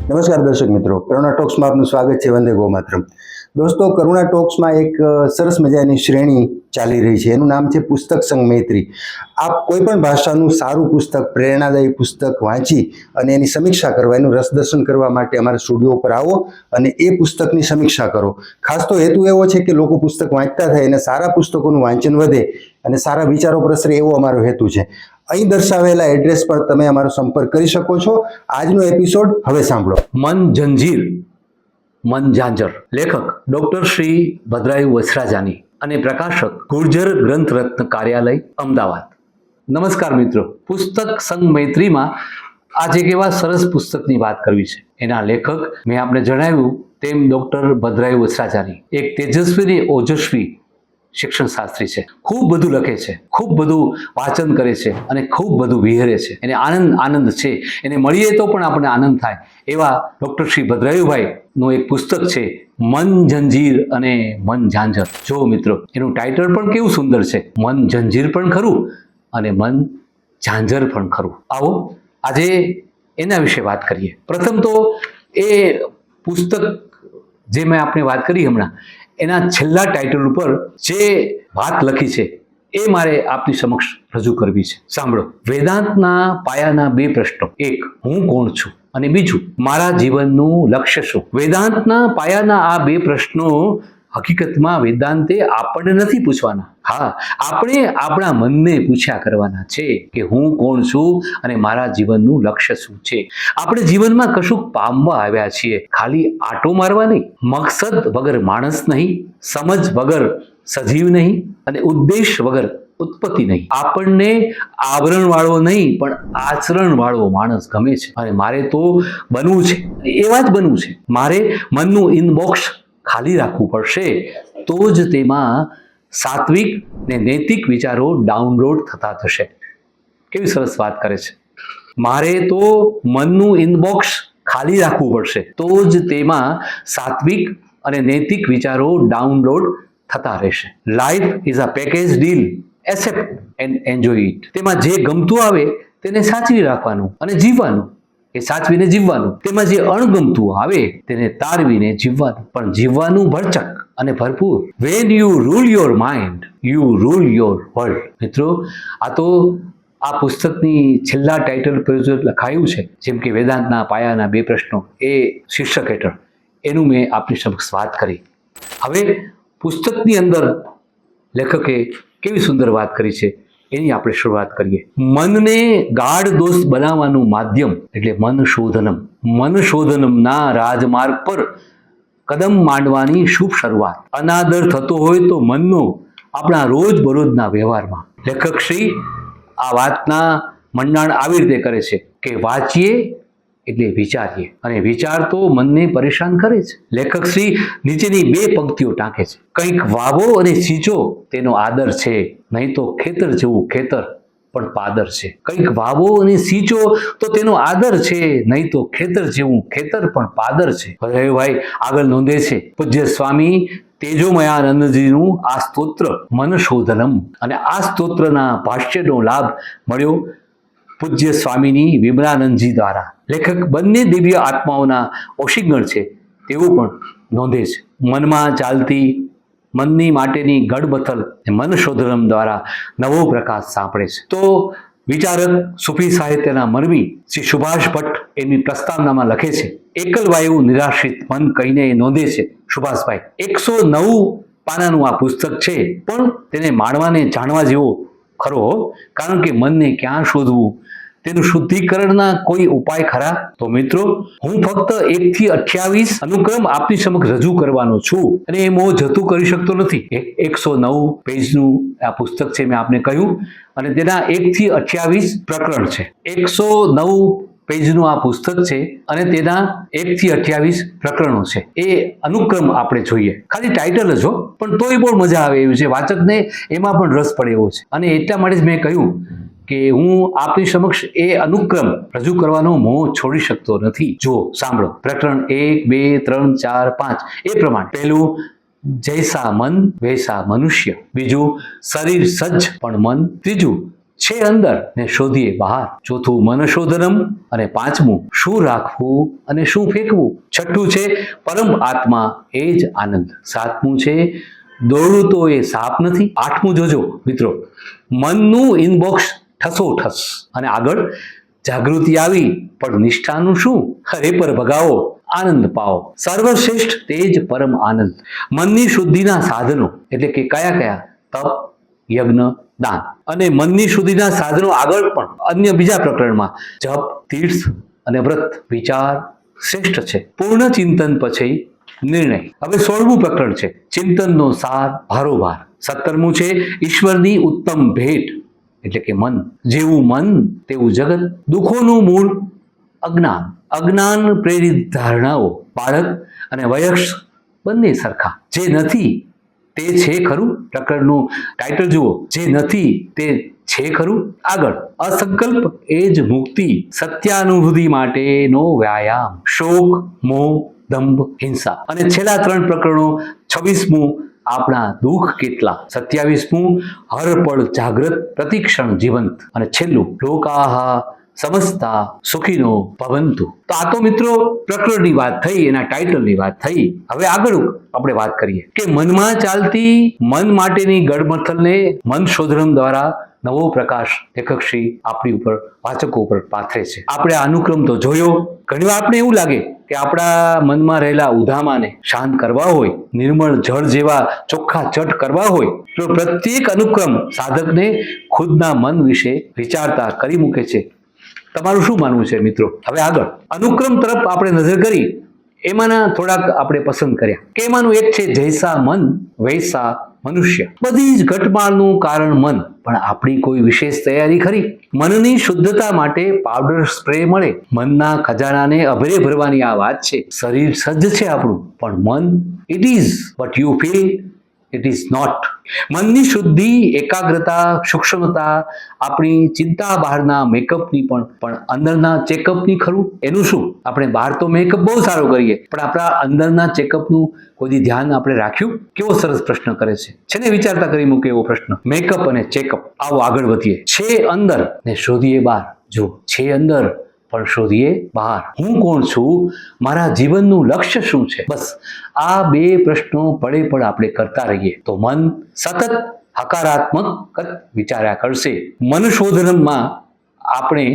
નમસ્કાર દર્શક મિત્રો, કરુણા ટોક્સમાં આપનું સ્વાગત છે. વંદે ગોમાતરમ. દોસ્તો, કરુણા ટોક્સમાં એક સરસ મજાની શ્રેણી ચાલી રહી છે. એનું નામ છે પુસ્તક સંગ મૈત્રી. આપ કોઈ પણ ભાષાનું સારું પુસ્તક, પ્રેરણાદાયી પુસ્તક વાંચી અને એની સમીક્ષા કરવા, એનું રસદર્શન કરવા માટે અમારા સ્ટુડિયો પર આવો અને એ પુસ્તકની સમીક્ષા કરો. ખાસ તો હેતુ એવો છે કે લોકો પુસ્તક વાંચતા થાય અને સારા પુસ્તકોનું વાંચન વધે અને સારા વિચારો પ્રસરે, એવો અમારો હેતુ છે. અહીં દર્શાવેલા એડ્રેસ પર તમે અમારો સંપર્ક કરી શકો છો. આજનો એપિસોડ હવે સાંભળો. મન જંજીર મન ઝાંઝર. લેખક ડોક્ટર શ્રી ભદ્રાયુ વસરાજાની અને પ્રકાશક ગુર્જર ગ્રંથ રત્ન કાર્યાલય, અમદાવાદ. નમસ્કાર મિત્રો, પુસ્તક સંગ મૈત્રીમાં આજે એક એવા સરસ પુસ્તકની વાત કરવી છે. એના લેખક મેં આપને જણાવ્યું તેમ ડોક્ટર ભદ્રાયુ વસરાજાની એક તેજસ્વી ને ઓજસ્વી શિક્ષણ શાસ્ત્રી છે. ખૂબ બધું લખે છે, ખૂબ બધું વાંચન કરે છે અને ખૂબ બધું વિહરે છે. એને આનંદ છે. એને મળીએ તો પણ આપણને આનંદ થાય એવા ડૉક્ટર શ્રી ભદ્રાયુભાઈનું એક પુસ્તક છે મન જંજીર અને મન ઝાંઝર. જો મિત્રો, એનું ટાઇટલ પણ કેવું સુંદર છે. મન જંજીર પણ ખરું અને મન ઝાંઝર પણ ખરું. આવો આજે એના વિશે વાત કરીએ. પ્રથમ તો એ પુસ્તક જે મેં આપણે વાત કરી હમણાં, એના છેલ્લા ટાઇટલ ઉપર જે વાત લખી છે એ મારે આપની સમક્ષ રજૂ કરવી છે. સાંભળો. વેદાંતના પાયાના બે પ્રશ્નો, એક હું કોણ છું અને બીજું મારા જીવનનું લક્ષ્ય શું. વેદાંતના પાયાના આ બે પ્રશ્નો હકીકતમાં વેદાંતે આપણને નથી પૂછવાના. હા, આપણે આપણા મનને પૂછ્યા કરવાના છે કે હું કોણ છું અને મારા જીવનનું લક્ષ્ય શું છે. આપણે જીવનમાં કશુંક પામવા આવ્યા છીએ, ખાલી આટો મારવા નહીં. મકસદ વગર માણસ નહીં, સમજ વગર સજીવ નહીં અને ઉદ્દેશ વગર ઉત્પત્તિ નહીં. આપણને આવરણ વાળો નહીં પણ આચરણ વાળો માણસ ગમે છે અને મારે તો બનવું છે, એવા જ બનવું છે. મારે મનનું ઇનબોક્સ ખાલી રાખવું પડશે, તો જ તેમાં સાત્વિક ને નૈતિક વિચારો ડાઉનલોડ થતા થશે. કેવી સરસ વાત કરે છે. મારે તો મનનું ઇનબોક્સ ખાલી રાખવું પડશે, તો જ તેમાં સાત્વિક અને નૈતિક વિચારો ડાઉનલોડ થતા રહેશે. Life is a package deal, accept and enjoy it. તેમાં જે ગમતું આવે તેને સાચવી રાખવાનું અને જીવવાનું, એ સાચવીને જીવવાનું. તેમાં જે અણગમતું આવે તેને તારવીને જીવવાનું, પણ જીવવાનું ભરચક અને ભરપૂર. When you rule your mind, you rule your world. મિત્રો, આ તો આ પુસ્તકની છેલ્લા ટાઇટલ પર લખાયું છે, જેમ કે વેદાંતના પાયાના બે પ્રશ્નો, એ શીર્ષક હેઠળ એનું મેં આપની સમક્ષ વાત કરી. હવે પુસ્તકની અંદર લેખકે કેવી સુંદર વાત કરી છે એની આપણે શરૂઆત કરીએ. મનને ગાઢ દોસ્ત બનાવવાનું માધ્યમ એટલે મન શોધનમ. મન શોધનમના રાજમાર્ગ પર કદમ માંડવાની શુભ શરૂઆત. અનાદર થતો હોય તો મનનો આપણા રોજબરોજના વ્યવહારમાં. લેખક શ્રી આ વાતના મંડાણ આવી રીતે કરે છે કે વાંચીએ એટલે વિચારીએ, અને વિચાર તો મનને પરેશાન કરે છે. લેખક શ્રી નીચેની બે પંક્તિઓ ટાંકે છે. કંઈક વાવો અને સિંચો તેનો આદર છે, નહીં તો ખેતર જેવું ખેતર પણ પાદર છે. કંઈક વાવો અને સિંચો તો તેનો આદર છે, નહીં તો ખેતર જેવું ખેતર પણ પાદર છે. ભાઈ આગળ નોંધે છે પૂજ્ય સ્વામી તેજોમયાનંદજીનું આ સ્તોત્ર મન શોધનમ, અને આ સ્તોત્રના ભાષ્યનો લાભ મળ્યો પૂજ્ય સ્વામીની વિમલાનંદજી દ્વારા. લેખક બંને દિવ્ય આત્માઓના ઓશિંગણ છે તેવું પણ નોંધે છે. મનમાં ચાલતી મનની માટેની ગડબથલ મન શોધનમ દ્વારા નવો પ્રકાશ સાંપડે છે. તો વિચારક સૂફી સાહિત્યના મરમી શ્રી સુભાષ ભટ્ટ એમની પ્રસ્તાવનામાં લખે છે, એકલ વાયુ નિરાશ્રિત મન કહીને એ નોંધે છે સુભાષભાઈ. 109 પાનાનું આ પુસ્તક છે, પણ તેને માણવાને જાણવા જેવો ખરો, કારણ કે મનને ક્યાં શોધવું, તેનું શુદ્ધિકરણના કોઈ ઉપાય ખરા? તો મિત્રો, હું ફક્ત 1 થી 28 અનુક્રમ આપની સમક્ષ રજૂ કરવાનો છું અને એ મોહ જતું કરી શકતો નથી. 109 પેજનું આ પુસ્તક છે, મેં આપને કહ્યું, અને તેના 1 થી 28 પ્રકરણ છે. 109 પેજનું આ પુસ્તક છે અને તેના 1 થી 28 પ્રકરણો છે. એ અનુક્રમ આપણે જોઈએ. ખાલી ટાઇટલ જ હો, પણ તોય બહુ મજા આવે એવું છે. વાચકને એમાં પણ રસ પડે એવો છે. અને એટલા માટે જ મેં કહ્યું કે હું આપની સમક્ષ એ અનુક્રમ રજૂ કરવાનો મોહ છોડી શકતો નથી. જો સાંભળો. પ્રકરણ 1, 2, 3, 4, 5 એ પ્રમાણે. પહેલું, જૈસા મન વૈસા મનુષ્ય. બીજું, શરીર સજ્જ પણ મન. ત્રીજું, છે અંદર ને શોધીએ બહાર. ચોથું મનશોધનમ અને પાંચમું શું રાખવું અને શું ફેંકવું. છઠ્ઠું છે પરમ આત્મા એ જ આનંદ. સાતમું છે દોડવું તો એ સાપ નથી. આઠમું જોજો મિત્રો, મનનું ઇનબોક્સ ઠસોઠસ. અને આગળ જાગૃતિ આવી પણ નિષ્ઠાનું શું? હરે પર ભગાવો આનંદ પાઓ. સર્વશ્રેષ્ઠ તે જ પરમ આનંદ. મનની શુદ્ધિના સાધનો એટલે કે કયા કયા? તપ, યજ્ઞ, દાન. અને મનની શુદ્ધિના સાધનો આગળ પણ અન્ય બીજા પ્રકરણમાં જપ, તીર્થ અને વ્રત. વિચાર શ્રેષ્ઠ છે. પૂર્ણ ચિંતન પછી નિર્ણય. હવે 16મું પ્રકરણ છે ચિંતનનો સાર ભારોભાર. 17મું છે ઈશ્વરની ઉત્તમ ભેટ એટલે કે મન. જેવું મન તેવું જગત. દુઃખોનું મૂળ અજ્ઞાન. અજ્ઞાન પ્રેરિત ધારણાઓ. બાળક અને વયસ્ક બંને સરખા. જે નથી તે છે ખરું. પ્રકરણનું ટાઇટલ જુઓ, જે નથી તે છે ખરું. આગળ અસંકલ્પ એ જ મુક્તિ. સત્યાનુભૂતિ માટેનો વ્યાયામ. શોક, મોહ, દંભ, હિંસા. અને છેલ્લા 3 પ્રકરણો 26મું આપણા દુઃખ કેટલા. 27મું હર પળ જાગ્રત પ્રતિક્ષણ જીવંત. અને છેલ્લું લોકાહ સમજતા સુખીનો ભવંતુ. તો આ તો મિત્રો પ્રકરણની વાત થઈ, એના ટાઇટલની વાત થઈ. હવે આગળ આપણે વાત કરીએ કે મનમાં ચાલતી મન માટેની ગડમથલને મન શોધનમ દ્વારા નવો પ્રકાશ લેખકશ્રી આપણી ઉપર, વાચકો ઉપર પાથરે છે. આપણે અનુક્રમ તો જોયો. ઘણીવાર આપણે એવું લાગે કે આપણા મનમાં રહેલા ઉધામાને શાંત કરવા હોય, નિર્મળ જળ જેવા ચોખ્ખા ચટ કરવા હોય તો પ્રત્યેક અનુક્રમ સાધકને ખુદના મન વિશે વિચારતા કરી મૂકે છે. તમારું શું માનવું છે મિત્રો? હવે આગળ અનુક્રમ તરફ આપણે નજર કરી. એમાંના થોડાક આપણે પસંદ કર્યા કે એમાંનું એક છે જૈસા મન વૈસા મનુષ્ય. બધી જ ઘટમાળનું કારણ મન. પણ આપણી કોઈ વિશેષ તૈયારી ખરી? મનની શુદ્ધતા માટે પાવડર સ્પ્રે મળે. મનના ખજાનાને અભરે ભરવાની આ વાત છે. શરીર સજ્જ છે આપણું, પણ મન it is what you feel, it is not. મનની શુદ્ધિ, એકાગ્રતા, સૂક્ષ્મતા આપણી ચિંતા બહારના મેકઅપની પણ અંદરના ચેકઅપની ખરું. એનું શું? આપણે બહાર તો મેકઅપ બહુ સારો કરીએ, પણ આપણા અંદરના ચેકઅપનું કોઈ ધ્યાન આપણે રાખ્યું? કેવો સરસ પ્રશ્ન કરે છે ને, વિચારતા કરી મૂકે એવો પ્રશ્ન. મેકઅપ અને ચેકઅપ. આવો આગળ વધીએ. છે અંદર ને શોધીએ બહાર. જો છે અંદર પણ શોધીએ બહાર. હું કોણ છું? મારા જીવનનું લક્ષ્ય શું છે? બસ આ 2 પ્રશ્નો પડે પણ આપણે કરતા રહીએ તો મન સતત હકારાત્મક વિચાર્યા કરશે. મનશોધનમાં આપણે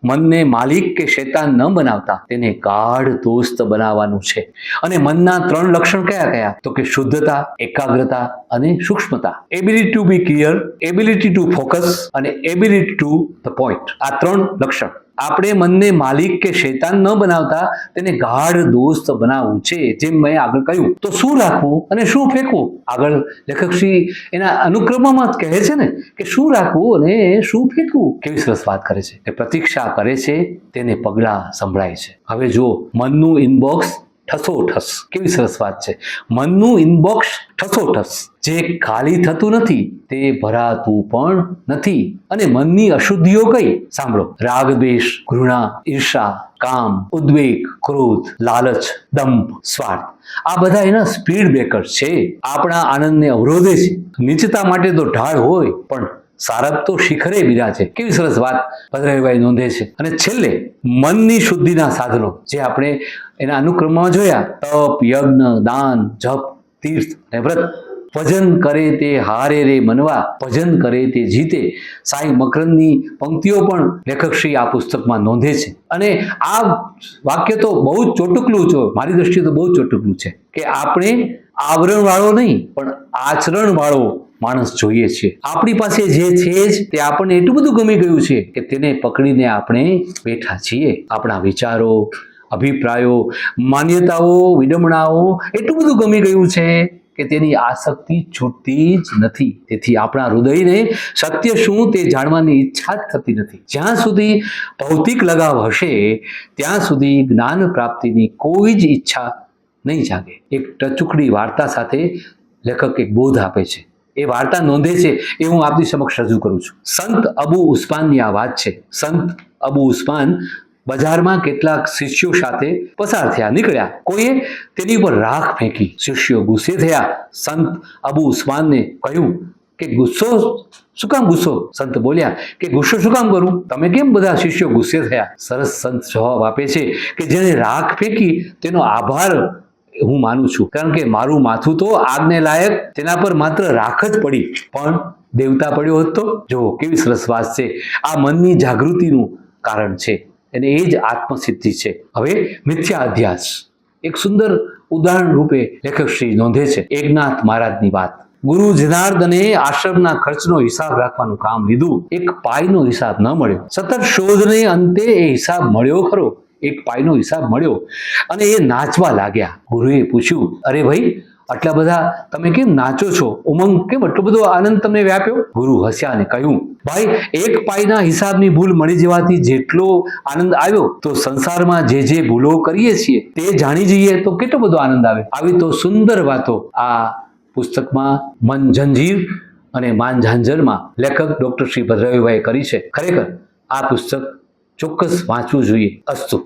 મનને માલિક કે શેતાન ન બનાવતા તેને ગાઢ દોસ્ત બનાવવાનું છે. અને મનના 3 લક્ષણ કયા કયા? તો કે શુદ્ધતા, એકાગ્રતા અને સૂક્ષ્મતા. Ability to be clear, ability to focus અને એબિલિટી ટુ ધ પોઈન્ટ. આ 3 લક્ષણ. આપણે મનને માલિક કે શૈતાન ન બનાવતા તેને ગાઢ દોસ્ત બનાવવું છે. જેમ મેં આગળ કહ્યું, તો શું રાખવું અને શું ફેંકવું? આગળ લેખકશ્રી એના અનુક્રમમાં જ કહે છે ને કે શું રાખવું અને શું ફેંકવું. કેવી સરસ વાત કરે છે કે પ્રતીક્ષા કરે છે તેને પગલાં સંભળાય છે. હવે જો મનનું ઇનબોક્સ ઠસોઠસ. કેવી સરસ વાત છે. મનનું ઇનબોક્સ ઠસોઠસ. જે ખાલી થતું નથી તે ભરાતું પણ નથી. અને મનની અશુદ્ધિઓ કઈ? સાંભળો. રાગ, દ્વેષ, ઘૃણા, ઈર્ષા, કામ, ઉદ્વેગ, ક્રોધ, લાલચ, દંભ, સ્વાર્થ. આ બધા એના સ્પીડ બ્રેકર્સ છે. આપણા આનંદને અવરોધે છે. નીચતા માટે તો ઢાળ હોય પણ સારપ તો શિખરે બિરાજે. કેવી સરસ વાત ભદ્રાયુભાઈ નોંધે છે. અને છેલ્લે મનની શુદ્ધિના સાધનો જે આપણે એના અનુક્રમમાં જોયા. તપ, યજ્ઞ, દાન, જપ, તીર્થ અને વ્રત. ભજન કરે તે હારે રે મનવા, ભજન કરે તે જીતે. સાઈ મકરંદની પંક્તિઓ પણ લેખકશ્રી આ પુસ્તકમાં નોંધે છે. અને આ વાક્ય તો બહુ જ ચોટુકલું છે. મારી દ્રષ્ટિએ તો બહુ જ ચોટુકલું છે કે આપણે આવરણવાળો નહીં પણ આચરણવાળો માણસ જોઈએ છીએ. આપણી પાસે જે છે જ તે આપણને એટલું બધું ગમી ગયું છે કે તેને પકડીને આપણે બેઠા છીએ. આપણા વિચારો, અભિપ્રાયો, માન્યતાઓ, વિડંબણાઓ એટલું બધું ગમી ગયું છે કે તેની આસક્તિ છૂટતી જ નથી. તેથી આપણા હૃદયને સત્ય શું તે જાણવાની ઈચ્છા જ થતી નથી. જ્યાં સુધી ભૌતિક લગાવ હશે ત્યાં સુધી જ્ઞાન પ્રાપ્તિની કોઈ જ ઈચ્છા નહીં જાગે. એક ટચુકડી વાર્તા સાથે લેખક એક બોધ આપે છે. એ વાર્તા નોંધે છે એ હું આપની સમક્ષ રજૂ કરું છું. સંત અબુ ઉસ્માનની આ વાત છે. સંત અબુ ઉસ્માન બજારમાં કેટલાક શિષ્યો સાથે પસાર થયા, નીકળ્યા. કોઈએ તેની ઉપર રાખ ફેંકી. શિષ્યો ગુસ્સે થયા. સંત અબુ ઉસ્માનને કહ્યું કે ગુસ્સો શું કામ ગુસ્સો? સંત બોલ્યા કે ગુસ્સો શું કામ કરું? તમે કેમ બધા શિષ્યો ગુસ્સે થયા? સરસ સંત જવાબ આપે છે કે જેને રાખ ફેંકી તેનો આભાર હું માનું છું, કારણ કે મારું માથું તો આગને લાયક, તેના પર માત્ર રાખ જ પડી, પણ દેવતા પડ્યો હોત તો? જો કેવી સરસ વાત છે. આ મનની જાગૃતિનું કારણ છે અને એ જ આત્મસિદ્ધિ છે. હવે મિથ્યા અધ્યાસ એક સુંદર ઉદાહરણ રૂપે લેખક શ્રી નોંધે છે એકનાથ મહારાજની વાત. ગુરુ જનાર્દને આશ્રમના ખર્ચનો હિસાબ રાખવાનું કામ લીધું. એક પાઈનો હિસાબ ન મળ્યો. સતત શોધને અંતે એ હિસાબ મળ્યો ખરો. એક પાઈનો હિસાબ મળ્યો અને એ નાચવા લાગ્યા. ગુરુએ પૂછ્યું, અરે ભાઈ, આટલા બધા તમે કેમ નાચો છો? ઉમંગ કેમ આટલો બધો આનંદ તમને વ્યાપ્યો? ગુરુ હસ્યા અને કહ્યું, ભાઈ, એક પાઈના હિસાબની ભૂલ મળી જવાથી જેટલો આનંદ આવ્યો, તો સંસારમાં જે જે ભૂલો કરીએ છીએ તે જાણી જઈએ તો કેટલો બધો આનંદ આવે. આવી તો સુંદર વાતો આ પુસ્તકમાં મન જંજીર અને માન ઝાંઝરમાં લેખક ડોક્ટર શ્રી ભદ્રાયુભાઈએ કરી છે. ખરેખર આ પુસ્તક ચોક્કસ વાંચવું જોઈએ. અસ્તુ.